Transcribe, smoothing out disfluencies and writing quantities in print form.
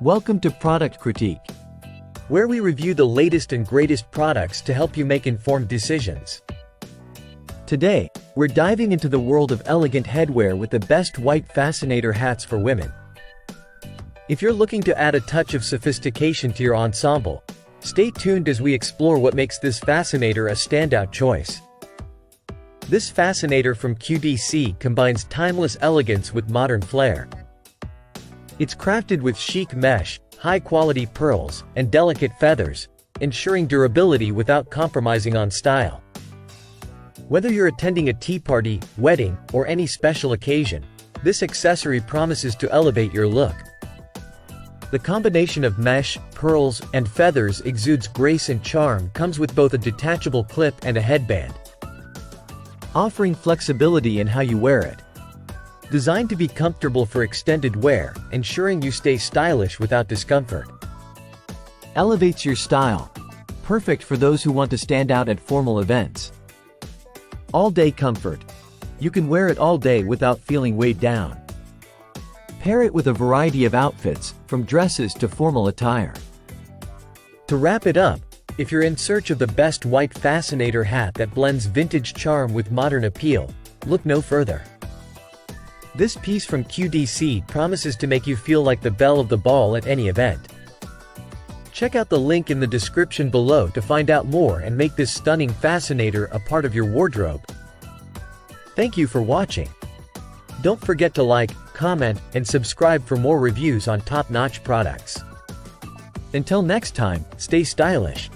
Welcome to Product Critique, where we review the latest and greatest products to help you make informed decisions. Today, we're diving into the world of elegant headwear with the best White Fascinator hats for women. If you're looking to add a touch of sophistication to your ensemble, stay tuned as we explore what makes this fascinator a standout choice. This fascinator from QDC combines timeless elegance with modern flair. It's crafted with chic mesh, high-quality pearls, and delicate feathers, ensuring durability without compromising on style. Whether you're attending a tea party, wedding, or any special occasion, this accessory promises to elevate your look. The combination of mesh, pearls, and feathers exudes grace and charm, comes with both a detachable clip and a headband, offering flexibility in how you wear it. Designed to be comfortable for extended wear, ensuring you stay stylish without discomfort. Elevates your style. Perfect for those who want to stand out at formal events. All-day comfort. You can wear it all day without feeling weighed down. Pair it with a variety of outfits, from dresses to formal attire. To wrap it up, if you're in search of the best White Fascinator hat that blends vintage charm with modern appeal, look no further. This piece from QDC promises to make you feel like the belle of the ball at any event. Check out the link in the description below to find out more and make this stunning fascinator a part of your wardrobe. Thank you for watching. Don't forget to like, comment, and subscribe for more reviews on top-notch products. Until next time, stay stylish.